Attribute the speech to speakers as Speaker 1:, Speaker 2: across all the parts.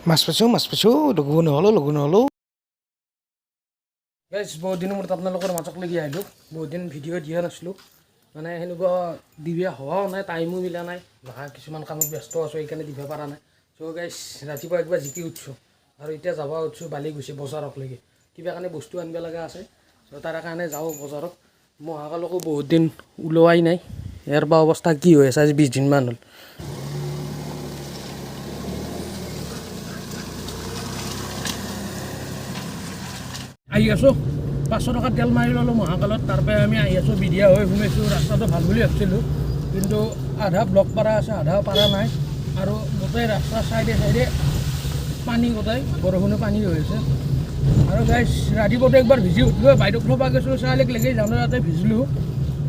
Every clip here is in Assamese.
Speaker 1: মাছ পাইছোঁ লগু নহ'লো গাইজ বহুত দিনৰ মূৰত আপোনালোকৰ মাজক লাগি আহিলোঁ। বহুত দিন ভিডিঅ' দিয়া নাছিলোঁ, মানে সেনেকুৱা দিব হোৱাও নাই, টাইমো মিলা নাই, কিছুমান কামত ব্যস্ত আছোঁ, সেইকাৰণে দিব পৰা নাই। চ' গাইজ ৰাতিপুৱা একবাৰ জিকি উঠছোঁ আৰু এতিয়া যাব উঠছোঁ বালি গৈছে বজাৰক লাগি, কিবা কাৰণে বস্তু আনিব লগা আছে। চ' তাৰ কাৰণে যাওঁ বজাৰত। মহাকালকো বহুত দিন ওলোৱাই নাই, ইয়াৰ বা অৱস্থা কি হৈ আছে, আজি 20 দিনমান হ'ল। আহি আছোঁ 500 টকাৰ তেল মাৰি ল'লোঁ মহাকালত, তাৰপৰা আমি আহি আছোঁ বিধিয়া হৈ সোমাইছোঁ। ৰাস্তাটো ভাল বুলি ভাবিছিলোঁ, কিন্তু আধা ব্লক পাৰা আছে, আধা পাৰা নাই। আৰু গোটেই ৰাস্তাৰ চাইডে পানী, গোটেই বৰষুণে পানী হৈ আছে। আৰু গাইজ ৰাতিপুৱাতে একবাৰ ভিজি উঠিলোঁ, বাইদেউক থ'ব গৈছিলোঁ, ছোৱালীক লাগি যাওঁতে তাতে ভিজিলোঁ।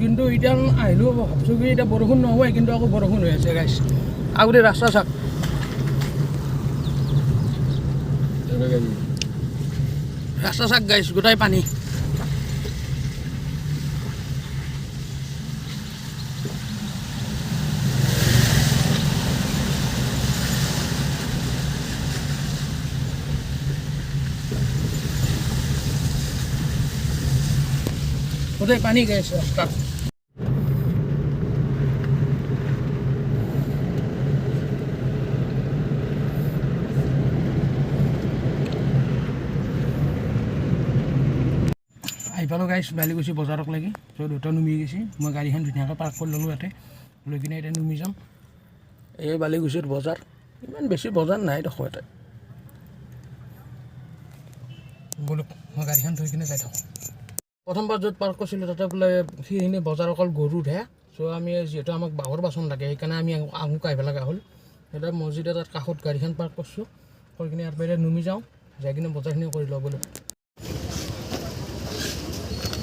Speaker 1: কিন্তু এতিয়া আহিলোঁ, ভাবছোঁ কি এতিয়া বৰষুণ নহ'বই, কিন্তু আকৌ বৰষুণ হৈ আছে গাইজ। আগতে ৰাস্তা চাওক, ৰাস্তা চাওক গাইজ, গোটেই পানী। গোটেই পানী গাইজ ৰাস্তাত। আহি পালোঁ গাইজ বালিকুচি বজাৰক লাগি। চ' দুটা নুমি গৈছে, মই গাড়ীখন ধুনীয়াকৈ পাৰ্ক কৰি ল'লোঁ ইয়াতে, লৈ কিনে এতিয়া নুমি যাম। এই বালিকুচিৰ বজাৰ, ইমান বেছি বজাৰ নাই দেখোঁ ইয়াতে। বলক মই গাড়ীখন থৈ কিনে যাই থাকোঁ। প্ৰথমবাৰ য'ত পাৰ্ক কৰিছিলোঁ তাতে বোলে সেইখিনি বজাৰ অকল গৰুৰহে। চ' আমি যিহেতু আমাক বাঁহৰ বাচন লাগে, সেইকাৰণে আমি আঙুক আহিব লগা হ'ল। এতিয়া মছজিদৰ তাত কাষত গাড়ীখন পাৰ্ক কৰিছোঁ, কৰি কিনে ইয়াৰ পৰা নুমি যাওঁ, যাই কিনে বজাৰখিনি কৰি লওঁ বোলো।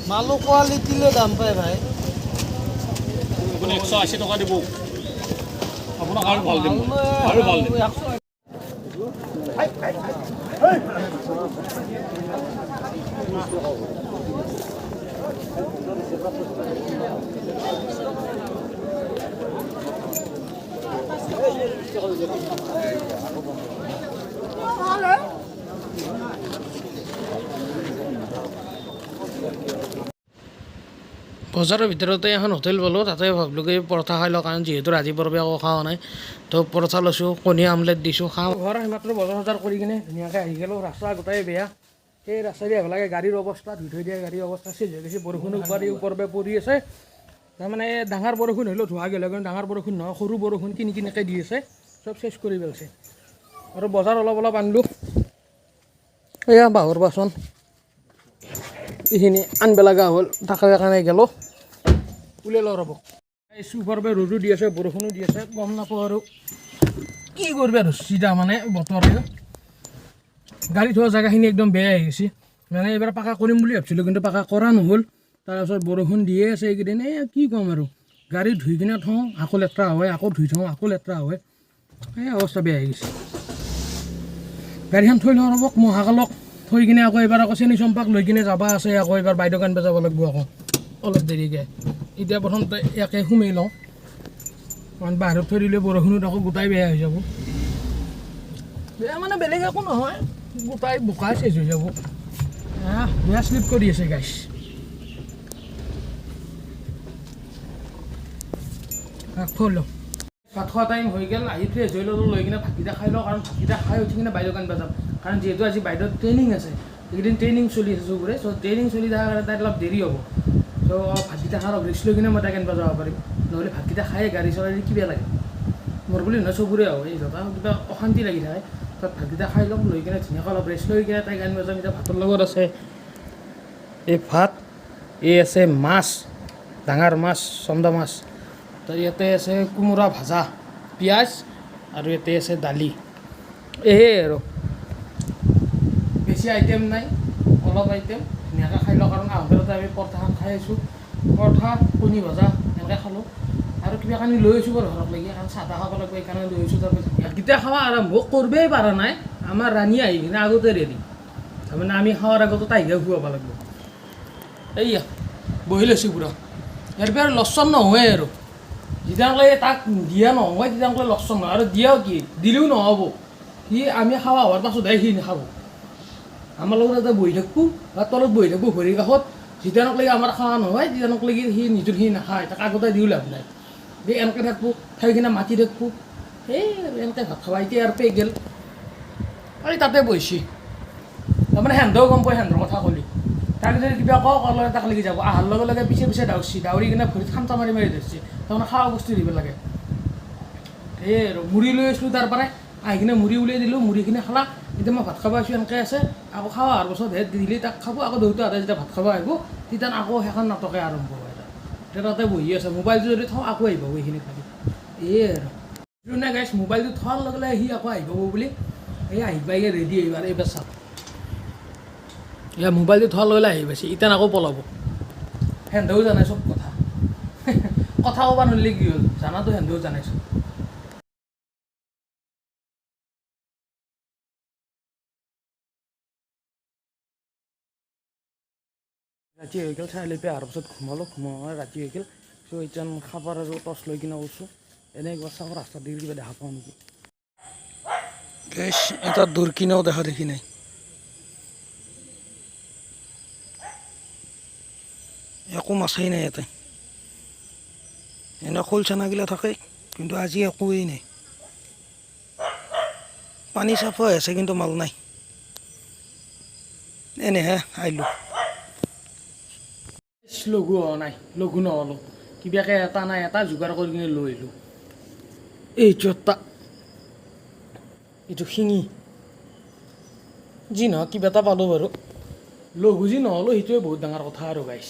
Speaker 2: মালো কোৱালিটিলৈ দাম পায় ভাই।
Speaker 3: আপুনি 180 টকা দিব, আপোনাক আৰু ভাল দিম, আৰু ভাল দিম।
Speaker 1: বজাৰৰ ভিতৰতে এখন হোটেল পালোঁ, তাতে ভাবিলোঁ কি পৰঠা খাই লওঁ, কাৰণ যিহেতু ৰাতিপুৱাৰ পৰা একো খোৱা নাই। তো পৰঠা লৈছোঁ, কণী আমলেট দিছোঁ, খাওঁ। ঘৰ এইমাত্ৰ বজাৰ চজাৰ কৰি কিনে ধুনীয়াকৈ আহি গ'লোঁ। ৰাস্তা গোটেই বেয়া, সেই ৰাস্তাইদি আহিব লাগে। গাড়ীৰ অৱস্থা, ধুই থৈ দিয়া গাড়ীৰ অৱস্থা চেজ হৈ গৈছে। বৰষুণো ওপৰৰ পৰা পৰি আছে, তাৰমানে ডাঙৰ বৰষুণ হ'লেও ধোৱা গ'লে, কিন্তু ডাঙৰ বৰষুণ নহয়, সৰু বৰষুণ কিনি কিনিকৈ দি আছে, চব চেছ কৰি পেলাইছে। আৰু বজাৰ অলপ আনিলোঁ, এয়া বাঁহৰ বাচন এইখিনি আনিব লগা হ'ল, তাকে কাৰণে গ'লোঁ। ওলাই লওঁ ৰ'ব। এই চুপাৰ পৰা ৰ'দো দি আছে, বৰষুণো দি আছে, গম নাপাওঁ আৰু কি কৰিব ধৰিছে তাৰমানে বতৰে। গাড়ী থোৱা জেগাখিনি একদম বেয়া হৈ গৈছে, মানে এইবাৰ পাকা কৰিম বুলি ভাবিছিলোঁ, কিন্তু পাকা কৰা নহ'ল। তাৰপিছত বৰষুণ দিয়ে আছে এইকেইদিন, এই কি ক'ম আৰু, গাড়ী ধুই কিনে থওঁ, আকৌ লেতেৰা হয়, আকৌ ধুই থওঁ, আকৌ লেতেৰা হয়, এই অৱস্থা বেয়া হৈ গৈছে। গাড়ীখন থৈ লওঁ ৰ'বক, মহাকালক থৈ কিনে আকৌ এবাৰ আকৌ চেনি চম্পাক লৈ কিনে যাব আছে, আকৌ এবাৰ বাইদেউক আনিব যাব লাগিব আকৌ অলপ দেৰিকৈ। এতিয়া প্ৰথমতে ইয়াকে সোমাই লওঁ, কাৰণ বাহিৰত থৈ দিলে বৰষুণত আকৌ গোটাই বেয়া হৈ যাব। বেয়া মানে বেলেগ একো নহয়, গোটাই বোকাই চেজ হৈ যাব। বেয়া শ্লিপ কৰি আছে গাইছ। থৈ লওঁ, ভাত খোৱা টাইম হৈ গ'ল, আহি ফ্ৰেছ হৈ ল'লোঁ, লৈ কিনে ভাতকেইটা খাই লওঁ, কাৰণ ভাতকেইটা খাই উঠি কিনে বাইদেউক আনিব যাম। কাৰণ যিহেতু আজি বাইদেউৰ ট্ৰেইনিং আছে, এইকেইদিন ট্ৰেইনিং চলি আছে চবৰে। চ' ট্ৰেইনিং চলি থকাৰ কাৰণে তাইৰ অলপ দেৰি হ'ব। চ' ভাতকেইটা খাই অলপ ৰেষ্ট লৈ কিনে মই তাইক আনিব যাব পাৰিম, নহ'লে ভাতকেইটা খাই গাড়ী চলাই কি বেয়া লাগে। মোৰ বুলি নহয়, চবৰে হয়, এই জতা কিবা অশান্তি লাগি থাকে। তাত ভাতকেইটা খাই ল'ম, লৈ কিনে ধুনীয়াকৈ অলপ ৰেষ্ট লৈ কিনে তাইক আনিব যাম। এতিয়া ভাতৰ লগত আছে এই ভাত, এই আছে মাছ, ডাঙৰ মাছ, চন্দা মাছ, তাৰ ইয়াতে আছে কোমোৰা ভাজা, পিঁয়াজ, আৰু ইয়াতে আছে দালি। এয়ে আৰু বেছি আইটেম নাই, অলপ আইটেম, ধুনীয়াকৈ খাই লওঁ। কাৰণ আহোঁতে আমি পৰঠাখন খাই আছোঁ, পৰঠা, কণী ভজা এনেকৈ খালোঁ। আৰু কিবা কানি লৈ আছোঁ বাৰু ঘৰত লাগি, কাৰণ চাহ তাহ খাব লাগিব, সেইকাৰণে লৈ আছোঁ। তাৰপিছত ভাতকেইটা খোৱা আৰম্ভ কৰিবই পৰা নাই, আমাৰ ৰাণী আহি কিনে আগতে ৰেডি, তাৰমানে আমি খাৱাৰ আগতো তাইকহে খুৱাব লাগিব। এইয়া বহি লৈছোঁ পুৰা, ইয়াৰ পৰা আৰু লচন নহয়েই আৰু, যেতিয়ালৈকে তাক দিয়া নহয় তেতিয়ালৈকে লচন নহয়। আৰু দিয়াও কি, দিলেও নহ'ব, সি আমি খাৱা হোৱাৰ পাছতহে সি নাখাব আমাৰ লগত এটা বহি থাকোঁ বা তলত বহি থাকোঁ ভৰিৰ কাষত যেতিয়ানক লাগি আমাৰ খাৱা নহয় তেতিয়ানক লাগি সি নিজৰ সি নাখায় তাক আগতে দিও লাভ নাই দেই এনেকৈ থাকোঁ খাই কিনে মাতি থাকোঁ সেই এনেকৈ ভাত খাবা এতিয়া আৰু পেক গ'ল আৰু তাতে বহিছি তাৰমানে সেন্ধেও গম পায় সেন্ধৰ কথা ক'লি তাক যদি কিবা ক'লে তাক লাগি যাব আহাৰ লগে লগে পিছে পিছে দাউৰিছি দাউৰি কিনে ভৰিত খামটা মাৰি মাৰি ধৰিছে তাৰমানে খাৱা বস্তু দিব লাগে এই আৰু মুড়ি লৈ আছিলোঁ তাৰ পৰাই আহি কিনে মুড়ি উলিয়াই দিলোঁ মুড়িখিনি খালা এতিয়া মই ভাত খাব আহিছোঁ এনেকৈ আছে আকৌ খাৱা অহাৰ পাছত হেড দিলে তাক খাব আকৌ দেউতাহঁতে যেতিয়া ভাত খাব আহিব তেতিয়া আকৌ সেইখন নাটকে আৰম্ভ হয় এতিয়া তাতে বহি আছে মোবাইলটো যদি থওঁ আকৌ আহিব এইখিনি খালি এই আৰু নাই গাইছ মোবাইলটো থোৱাৰ লগে লগে সি আকৌ আহিব বুলি এই আহিবাই ৰেডি আহিব আৰু এইবাৰ চাওক এয়া মোবাইলটো থোৱাৰ লগে লগে আহি পাইছে ইতেন আকৌ পলাব সেন্ধেও জানাই চব কথা কথা ক'ব নোৱাৰিলে কি হ'ল জানাতো সেন্ধেও জানাইছোঁ ৰাতি হৈ গ'ল চাৰিআলি পৰা অহাৰ পাছত ঘুমালোঁ ৰাতি হৈ গ'ল চ' এতিয়া খাবৰ আৰু টৰ্চ লৈ কিনে কৈছোঁ এনেই কিবা চাওঁ ৰাস্তাত দি কিবা দেখা পাওঁ নেকি এটা দূৰ কিনেও দেখা দেখি নাই একো মাছেই নাই ইয়াতে এনে শ'ল চানাগিলা থাকে কিন্তু আজি একোৱেই নাই পানী চাফা হৈ আছে কিন্তু মাল নাই এনেহে আহিলোঁ লঘু হোৱা নাই লঘু নহ'লোঁ কিবাকৈ এটা নাই এটা যোগাৰ কৰি কিনে লৈ আহিলোঁ এইটো এটা এইটো শিঙি যি নহওক কিবা এটা পালোঁ বাৰু লঘু যি নহ'লোঁ সেইটোৱে বহুত ডাঙৰ কথা আৰু গাইছ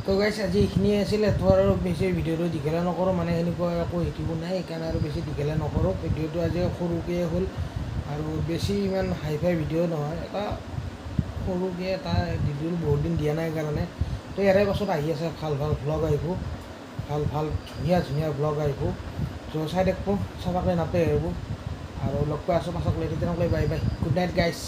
Speaker 1: তো গাইছ আজি এইখিনিয়ে আছিলে তো আৰু বেছি ভিডিঅ'টো দীঘলে নকৰোঁ মানে এনেকুৱা একো শিকিব নাই সেইকাৰণে আৰু বেছি দীঘলে নকৰোঁ ভিডিঅ'টো আজি সৰুকৈ হ'ল আৰু বেছি ইমান হাই ফাই ভিডিঅ' নহয় এটা সৰুকৈ এটা ভিডিঅ' বহুত দিন দিয়া নাই কাৰণে তো ইয়াৰে পাছত আহি আছে ভাল ভাল ভ্লগ আহিব ভাল ভাল ধুনীয়া ধুনীয়া ভ্লগ আহিব চ' চাই থাকিব চাবাকৈ নাপায় আহিব আৰু লগ পাই আছোঁ পাছত লৈ তেনেকৈ বাই বাই গুড নাইট গাইছ